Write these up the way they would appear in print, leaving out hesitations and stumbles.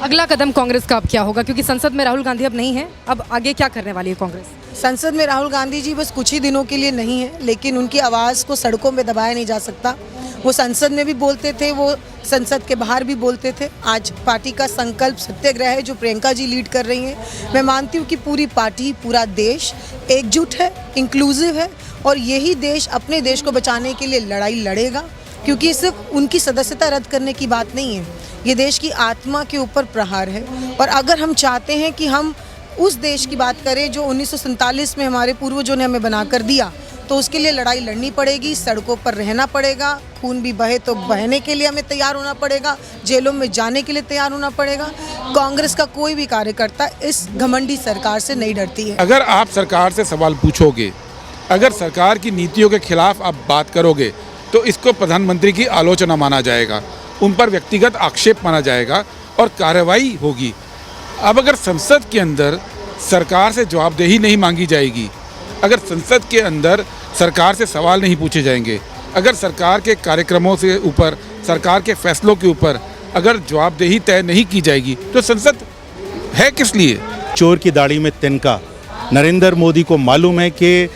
अगला कदम कांग्रेस का अब क्या होगा, क्योंकि संसद में राहुल गांधी अब नहीं है, अब आगे क्या करने वाली है कांग्रेस? संसद में राहुल गांधी जी बस कुछ ही दिनों के लिए नहीं है, लेकिन उनकी आवाज़ को सड़कों में दबाया नहीं जा सकता। वो संसद में भी बोलते थे, वो संसद के बाहर भी बोलते थे। आज पार्टी का संकल्प सत्याग्रह है जो प्रियंका जी लीड कर रही हैं। मैं मानती हूँ कि पूरी पार्टी, पूरा देश एकजुट है, इंक्लूसिव है और यही देश अपने देश को बचाने के लिए लड़ाई लड़ेगा, क्योंकि सिर्फ उनकी सदस्यता रद्द करने की बात नहीं है, ये देश की आत्मा के ऊपर प्रहार है। और अगर हम चाहते हैं कि हम उस देश की बात करें जो 1947 में हमारे पूर्वजों ने हमें बना कर दिया, तो उसके लिए लड़ाई लड़नी पड़ेगी, सड़कों पर रहना पड़ेगा, खून भी बहे तो बहने के लिए हमें तैयार होना पड़ेगा, जेलों में जाने के लिए तैयार होना पड़ेगा। कांग्रेस का कोई भी कार्यकर्ता इस घमंडी सरकार से नहीं डरती है। अगर आप सरकार से सवाल पूछोगे, अगर सरकार की नीतियों के खिलाफ आप बात करोगे, तो इसको प्रधानमंत्री की आलोचना माना जाएगा, उन पर व्यक्तिगत आक्षेप माना जाएगा और कार्रवाई होगी। अब अगर संसद के अंदर सरकार से जवाबदेही नहीं मांगी जाएगी, अगर संसद के अंदर सरकार से सवाल नहीं पूछे जाएंगे, अगर सरकार के कार्यक्रमों से ऊपर, सरकार के फैसलों के ऊपर अगर जवाबदेही तय नहीं की जाएगी, तो संसद है किस लिए? चोर की दाढ़ी में तिनका। नरेंद्र मोदी को मालूम है कि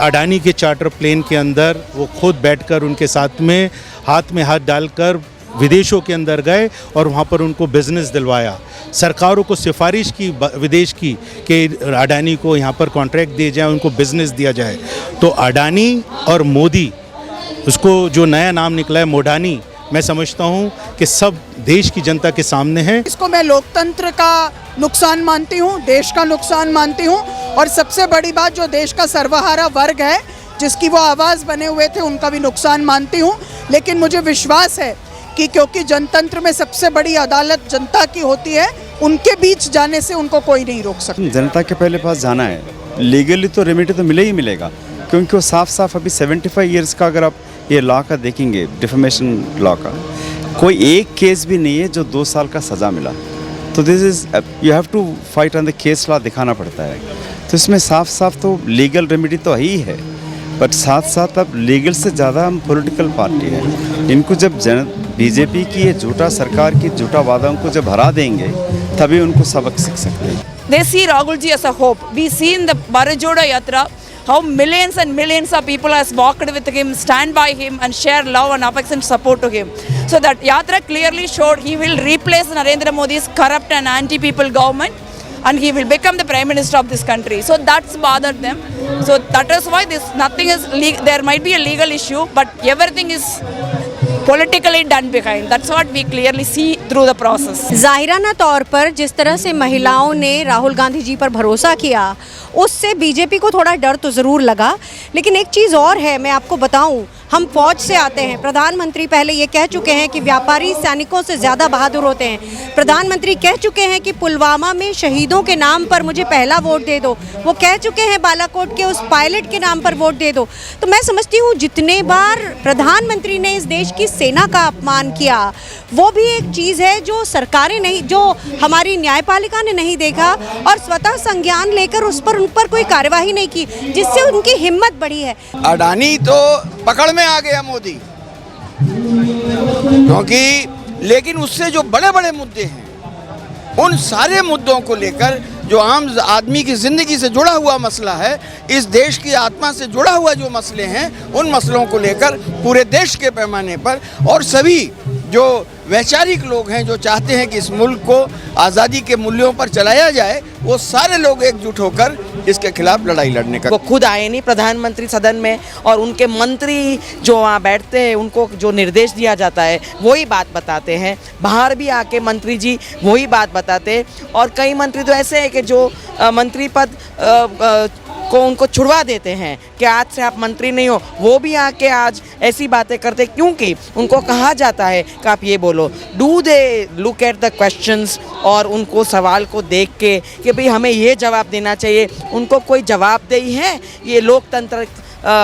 अडानी के चार्टर प्लेन के अंदर वो खुद बैठकर उनके साथ में हाथ डालकर विदेशों के अंदर गए और वहाँ पर उनको बिजनेस दिलवाया। सरकारों को सिफारिश की विदेश की कि अडानी को यहाँ पर कॉन्ट्रैक्ट दिए जाए, उनको बिजनेस दिया जाए। तो अडानी और मोदी, उसको जो नया नाम निकला है मोडानी, मैं समझता हूँ कि सब देश की जनता के सामने है। इसको मैं लोकतंत्र का नुकसान मानती हूँ, देश का नुकसान मानती हूँ और सबसे बड़ी बात जो देश का सर्वहारा वर्ग है जिसकी वो आवाज़ बने हुए थे उनका भी नुकसान मानती हूँ। लेकिन मुझे विश्वास है कि क्योंकि जनतंत्र में सबसे बड़ी अदालत जनता की होती है, उनके बीच जाने से उनको कोई नहीं रोक सकता। जनता के पहले पास जाना है, लीगली तो रेमेडी तो मिले ही मिलेगा, क्योंकि वो साफ साफ अभी 75 ईयर्स का अगर आप ये लॉ का देखेंगे, डिफेमेशन लॉ का, कोई एक केस भी नहीं है जो 2 साल का सज़ा मिला। तो this is you have to fight on the case law दिखाना पड़ता है। तो इसमें साफ साफ तो लीगल रेमेडी तो ही है, बट साथ साथ अब लीगल से ज़्यादा हम पॉलिटिकल पार्टी है। इनको जब बीजेपी की ये झूठा सरकार की झूठा वादों को जब हरा देंगे, तभी उनको सबक सीख सकते हैं। They see Rahul ji as a hope. We see in the Bharat Jodo Yatra how millions and millions of people has walked with him, stand by him and share love and affection support to him. So that Yatra clearly showed he will replace Narendra Modi's corrupt and anti-people government and he will become the Prime Minister of this country. So that's bothered them. So that is why nothing is there might be a legal issue, but everything is politically done behind. That's what we clearly see through the process. ज़ाहिराना तौर पर जिस तरह से महिलाओं ने राहुल गांधी जी पर भरोसा किया, उससे बीजेपी को थोड़ा डर तो ज़रूर लगा। लेकिन एक चीज़ और है, मैं आपको बताऊं, हम फौज से आते हैं। प्रधानमंत्री पहले ये कह चुके हैं कि व्यापारी सैनिकों से ज़्यादा बहादुर होते हैं। प्रधानमंत्री कह चुके हैं कि पुलवामा में शहीदों के नाम पर मुझे पहला वोट दे दो। वो कह चुके हैं बालाकोट के उस पायलट के नाम पर वोट दे दो। तो मैं समझती हूँ जितने बार प्रधानमंत्री ने इस देश की सेना का अपमान किया, वो भी एक चीज़ है जो सरकारें नहीं, जो हमारी न्यायपालिका ने नहीं देखा और स्वतः संज्ञान लेकर उन पर कोई कार्यवाही नहीं की, जिससे उनकी हिम्मत बढ़ी है। अडानी तो पकड़ में आ गया मोदी, क्योंकि लेकिन उससे जो बड़े बड़े मुद्दे हैं, उन सारे मुद्दों को लेकर जो आम आदमी की ज़िंदगी से जुड़ा हुआ मसला है, इस देश की आत्मा से जुड़ा हुआ जो मसले हैं, उन मसलों को लेकर पूरे देश के पैमाने पर और सभी जो वैचारिक लोग हैं जो चाहते हैं कि इस मुल्क को आज़ादी के मूल्यों पर चलाया जाए, वो सारे लोग एकजुट होकर इसके खिलाफ लड़ाई लड़ने का। वो खुद आए नहीं प्रधानमंत्री सदन में और उनके मंत्री जो वहाँ बैठते हैं उनको जो निर्देश दिया जाता है वही बात बताते हैं। बाहर भी आके मंत्री जी वही बात बताते हैं और कई मंत्री तो ऐसे हैं कि जो मंत्री पद को उनको छुड़वा देते हैं कि आज से आप मंत्री नहीं हो। वो भी आके आज ऐसी बातें करते क्योंकि उनको कहा जाता है कि आप ये बोलो। Do they look at the questions और उनको सवाल को देख के कि भाई हमें ये जवाब देना चाहिए, उनको कोई जवाबदेही है? ये लोकतंत्र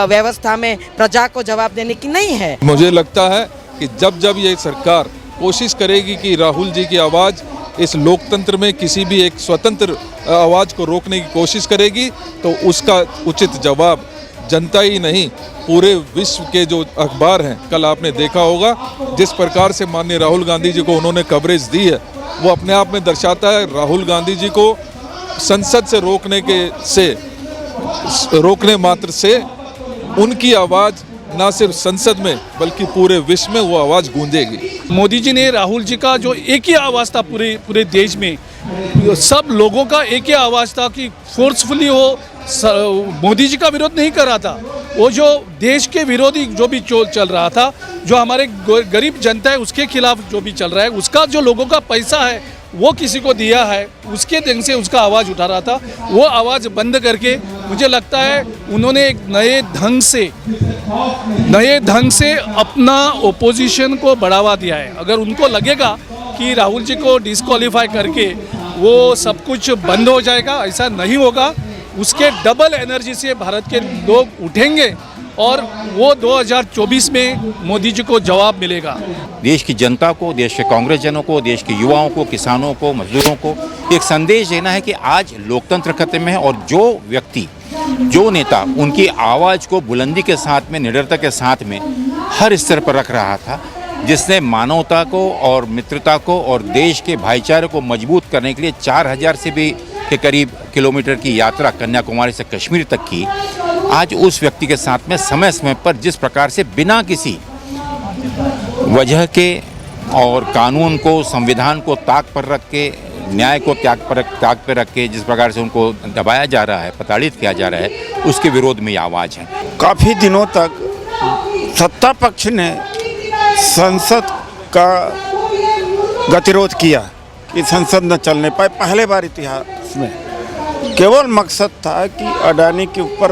व्यवस्था में प्रजा को जवाब देने की नहीं है। मुझे लगता है कि जब ये सरकार कोशिश करेगी कि राहुल जी की आवाज़ इस लोकतंत्र में किसी भी एक स्वतंत्र आवाज़ को रोकने की कोशिश करेगी, तो उसका उचित जवाब जनता ही नहीं, पूरे विश्व के जो अखबार हैं, कल आपने देखा होगा जिस प्रकार से माननीय राहुल गांधी जी को उन्होंने कवरेज दी है, वो अपने आप में दर्शाता है राहुल गांधी जी को संसद से रोकने मात्र से उनकी आवाज़ ना सिर्फ संसद में बल्कि पूरे विश्व में वो आवाज़ गूंजेगी। मोदी जी ने, राहुल जी का जो एक ही आवाज़ था पूरे देश में, सब लोगों का एक ही आवाज़ था कि फोर्सफुली वो मोदी जी का विरोध नहीं कर रहा था, वो जो देश के विरोधी जो भी चल रहा था, जो हमारे गरीब जनता है उसके खिलाफ जो भी चल रहा है, उसका जो लोगों का पैसा है वो किसी को दिया है, उसके ढंग से उसका आवाज़ उठा रहा था। वो आवाज़ बंद करके मुझे लगता है उन्होंने एक नए ढंग से अपना ओपोजिशन को बढ़ावा दिया है। अगर उनको लगेगा कि राहुल जी को डिस्क्वालीफाई करके वो सब कुछ बंद हो जाएगा, ऐसा नहीं होगा। उसके डबल एनर्जी से भारत के लोग उठेंगे और वो 2024 में मोदी जी को जवाब मिलेगा। देश की जनता को, देश के कांग्रेस जनों को, देश के युवाओं को, किसानों को, मजदूरों को एक संदेश देना है कि आज लोकतंत्र खतरे में है और जो व्यक्ति, जो नेता उनकी आवाज़ को बुलंदी के साथ में, निडरता के साथ में हर स्तर पर रख रहा था, जिसने मानवता को और मित्रता को और देश के भाईचारे को मजबूत करने के लिए 4000 से भी के करीब किलोमीटर की यात्रा कन्याकुमारी से कश्मीर तक की, आज उस व्यक्ति के साथ में समय समय पर जिस प्रकार से बिना किसी वजह के और कानून को, संविधान को ताक पर रख के, न्याय को ताक पर रख के जिस प्रकार से उनको दबाया जा रहा है, प्रताड़ित किया जा रहा है, उसके विरोध में ये आवाज़ है। काफ़ी दिनों तक सत्ता पक्ष ने संसद का गतिरोध किया कि संसद न चलने पाए। पहले बार इतिहास में केवल मकसद था कि अडानी के ऊपर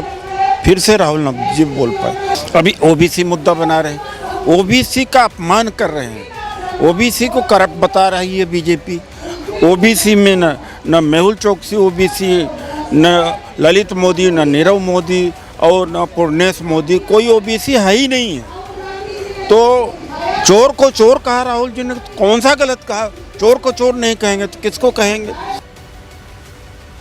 फिर से राहुल गांधी जी बोल पाए। अभी ओबीसी मुद्दा बना रहे हैं, ओबीसी का अपमान कर रहे हैं, ओबीसी को करप्ट बता रही है बीजेपी। ओबीसी में न मेहुल चोकसी ओबीसी, न ललित मोदी, न नीरव मोदी और न पूर्णेश मोदी, कोई ओबीसी है ही नहीं है। तो चोर को चोर कहा राहुल जी ने, कौन सा गलत कहा? चोर को चोर नहीं कहेंगे तो किसको कहेंगे?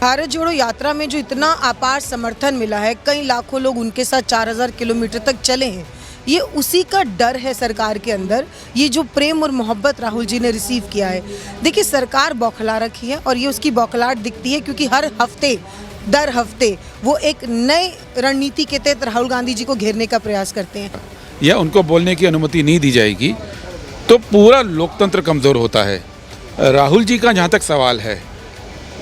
भारत जोड़ो यात्रा में जो इतना अपार समर्थन मिला है, कई लाखों लोग उनके साथ 4000 किलोमीटर तक चले हैं, ये उसी का डर है सरकार के अंदर। ये जो प्रेम और मोहब्बत राहुल जी ने रिसीव किया है, देखिए सरकार बौखला रखी है और ये उसकी बौखलाहट दिखती है क्योंकि हर हफ्ते दर हफ्ते वो एक नई रणनीति के तहत राहुल गांधी जी को घेरने का प्रयास करते हैं। या उनको बोलने की अनुमति नहीं दी जाएगी तो पूरा लोकतंत्र कमज़ोर होता है। राहुल जी का जहाँ तक सवाल है,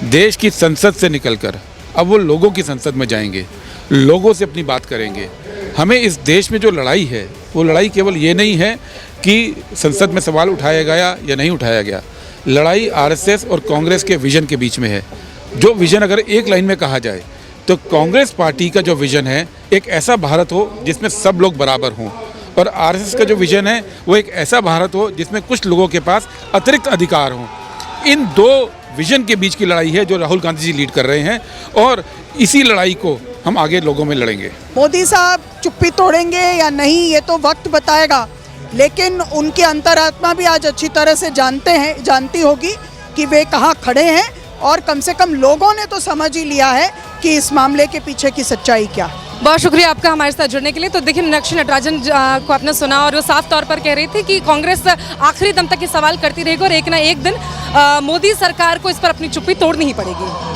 देश की संसद से निकलकर अब वो लोगों की संसद में जाएंगे, लोगों से अपनी बात करेंगे। हमें इस देश में जो लड़ाई है, वो लड़ाई केवल ये नहीं है कि संसद में सवाल उठाया गया या नहीं उठाया गया। लड़ाई आरएसएस और कांग्रेस के विज़न के बीच में है। जो विज़न अगर एक लाइन में कहा जाए तो कांग्रेस पार्टी का जो विज़न है, एक ऐसा भारत हो जिसमें सब लोग बराबर हों, और आरएसएस का जो विज़न है वो एक ऐसा भारत हो जिसमें कुछ लोगों के पास अतिरिक्त अधिकार हों। इन दो विजन के बीच की लड़ाई है जो राहुल गांधी जी लीड कर रहे हैं और इसी लड़ाई को हम आगे लोगों में लड़ेंगे। मोदी साहब चुप्पी तोड़ेंगे या नहीं ये तो वक्त बताएगा, लेकिन उनकी अंतरात्मा भी आज अच्छी तरह से जानती होगी कि वे कहाँ खड़े हैं, और कम से कम लोगों ने तो समझ ही लिया है कि इस मामले के पीछे की सच्चाई क्या है। बहुत शुक्रिया आपका हमारे साथ जुड़ने के लिए। तो देखिए, मीनाक्षी नटराजन को आपने सुना और वो साफ तौर पर कह रही थी कि कांग्रेस आखिरी दम तक ये सवाल करती रहेगी और एक ना एक दिन मोदी सरकार को इस पर अपनी चुप्पी तोड़नी ही पड़ेगी।